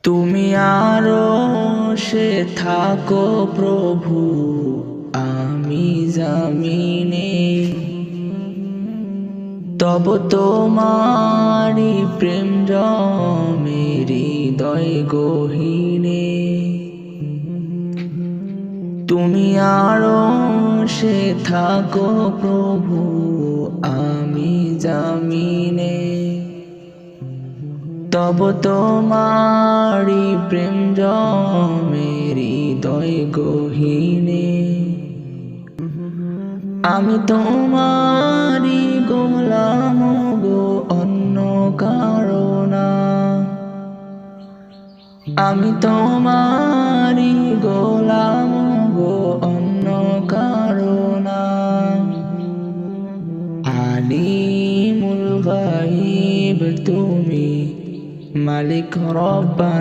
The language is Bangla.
তুমি আরশে থাকো প্রভু, আমি জামিনে। তব তোমারি প্রেম জমে হৃদয় গহীনে। তুমি আরশে থাকো প্রভু, আমি জামিনে। তব তোমারি প্রেম জমে হৃদয় গহীনে। আমি তোমারি গোলাম গো, অন্য কারো না। আমি তোমারি গোলাম গো, অন্য কারো না। আলিমুল গায়ব তুমি, মালিক রব্বানা।